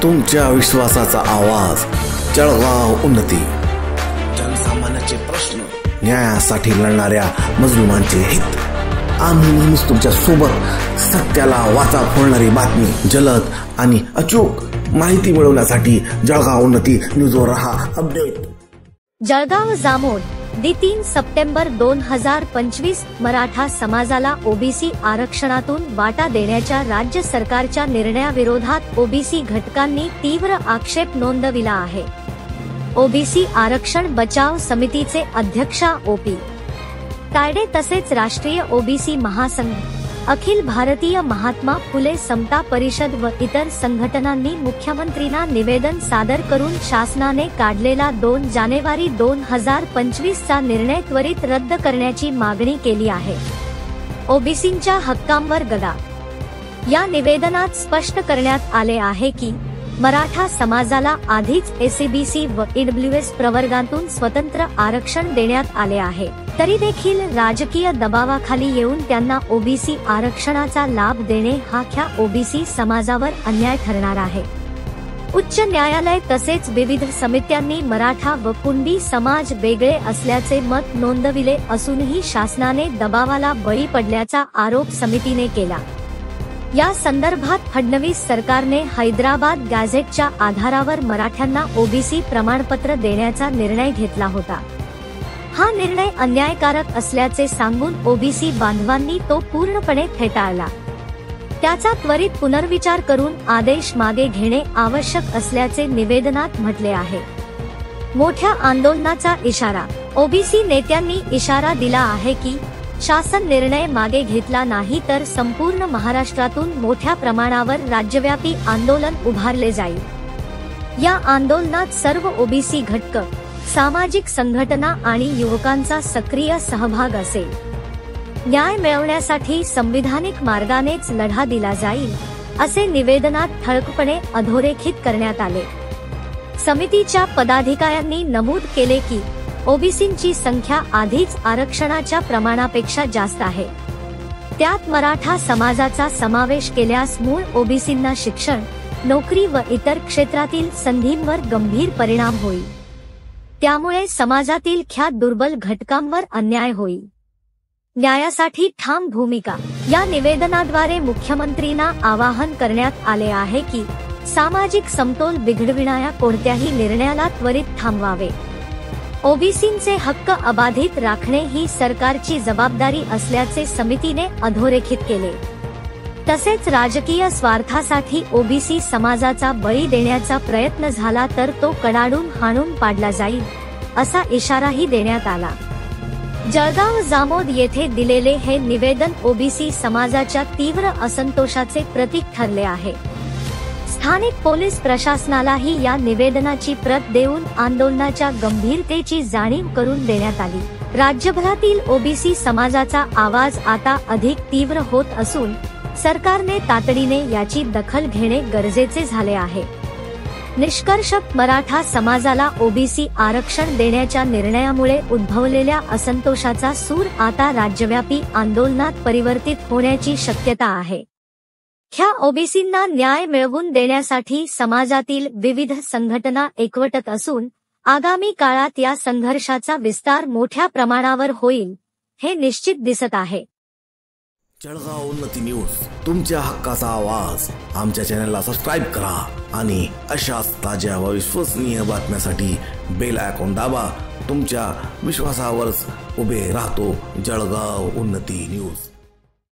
तुमच्या विश्वासाचा आवाज, जळगाव उन्नती। जनसामान्याचे प्रश्न, न्यायासाठी लढणाऱ्या मजलुमांचे हित। आम्ही नेहमीच तुमच्या सोबत। सत्याला वाचा फोडणारी बातमी, जलद आणि अचूक माहिती मिळवण्यासाठी जळगाव उन्नती न्यूजवर रहा अपडेट। जळगाव जामोद, 3 सप्टेंबर 2025। मराठा समाजाला ओबीसी आरक्षणातून वाटा देण्याच्या राज्य सरकारच्या निर्णयाविरोधात ओबीसी घटकांनी तीव्र आक्षेप नोंदविला आहे। ओबीसी आरक्षण बचाव समितीचे अध्यक्ष ओपी तायडे तसेच राष्ट्रीय ओबीसी महासंघ, अखिल भारतीय महात्मा फुले समता परिषद व इतर संघटनांनी मुख्यमंत्रींना निवेदन सादर करून शासनाने काढलेला 2 जानेवारी 2025 चा निर्णय त्वरित रद्द करण्याची मागणी केली आहे। ओबीसींच्या हक्कांवर गदा। या निवेदनात स्पष्ट करण्यात आले आहे की मराठा समाजाला आधीच एससीबीसी व ईडब्ल्यूएस प्रवर्गातून स्वतंत्र आरक्षण देण्यात आले आहे, तरी देखील राजकीय दबावाखाली येऊन त्यांना ओबीसी आरक्षणाचा लाभ देणे हा ख्या ओबीसी समाजावर अन्याय ठरणार आहे। उच्च न्यायालय तसेच विविध समित्यांनी मराठा व कुणबी समाज वेगळे असल्याचे मत नोंदविले असूनही शासनाने दबावाला बळी पडल्याचा आरोप समितीने केला। या संदर्भात फडणवीस सरकारने हैदराबाद गॅझेटच्या आधारावर मराठ्यांना ओबीसी प्रमाणपत्र देण्याचा निर्णय घेतला होता। हा निर्णय अन्यायकारक असल्याचे सांगून ओबीसी बांधवांनी तो पूर्णपणे फेटाळला। त्याचा त्वरित पुनर्विचार करून आदेश मागे घेणे आवश्यक असल्याचे निवेदनात म्हटले आहे। मोठ्या आंदोलनाचा इशारा। ओबीसी नेत्यांनी इशारा दिला आहे की शासन निर्णय मागे घेतला नाही तर संपूर्ण महाराष्ट्रातून मोठ्या प्रमाणावर राज्यव्यापी आंदोलन उभारले जाईल। या आंदोलनात सर्व ओबीसी घटक, सामाजिक संघटना आणि युवकांचा सक्रिय सहभाग असेल। न्याय मिळवण्यासाठी संविधानिक मार्गानेच लढा दिला जाईल, असे निवेदनात ठळकपणे अधोरेखित करण्यात आले। समितीच्या पदाधिकाऱ्यांनी नमूद केले की ओबीसींची संख्या आधीच आरक्षणाच्या प्रमाणापेक्षा जास्त आहे। त्यात मराठा समाजाचा समावेश केल्यास मूळ ओबीसींना शिक्षण, नोकरी व इतर क्षेत्रातील संधींवर गंभीर परिणाम होईल। त्यामुळे समाजातील ख्या दुर्बल घटकांवर अन्याय होईल। न्यायासाठी ठाम भूमिका। या निवेदनाद्वारे मुख्यमंत्रींना आवाहन करण्यात आले आहे की सामाजिक समतोल बिघडविणाऱ्या कोणत्याही निर्णयाला त्वरित थांबवावे। ओबीसींचे हक्क अबाधित राखणे ही सरकारची जबाबदारी असल्याचे समितीने अधोरेखित केले। तसेच राजकीय स्वार्थासाठी ओबीसी समाजाचा बळी देण्याचा प्रयत्न झाला तर तो कडाडून हाणून पाडला जाईल, असा इशाराही देण्यात आला। जळगाव जामोद येथे दिलेले हे निवेदन ओबीसी समाजाच्या तीव्र असंतोषाचे प्रतीक ठरले आहे। स्थानिक पोलीस प्रशासनालाही या निवेदनाची प्रत देऊन आंदोलनाच्या गंभीरतेची जाणीव करून देण्यात आली। राज्यभरातील ओबीसी समाजाचा आवाज आता अधिक तीव्र होत असून सरकारने तातडीने याची दखल घेणे गरजेचे झाले आहे। निष्कर्ष, मराठा समाजाला ओबीसी आरक्षण देण्याच्या निर्णयामुळे उद्भवलेल्या असंतोषाचा सूर आता राज्यव्यापी आंदोलनात परिवर्तित होण्याची शक्यता आहे। ह्या ओबीसींना न्याय मिळवून देण्यासाठी समाजातील विविध संघटना एकवटत असून आगामी काळात या संघर्षाचा विस्तार मोठ्या प्रमाणावर होईल, हे निश्चित दिसत आहे। जळगाव उन्नती न्यूज, तुमच्या हक्काचा आवाज। आमच्या चॅनलला सबस्क्राइब करा आणि अशाच ताज्या व विश्वसनीय बातम्यांसाठी बेल आयकॉन दाबा। तुमच्या विश्वासावरच उभे राहतो जळगाव उन्नती न्यूज।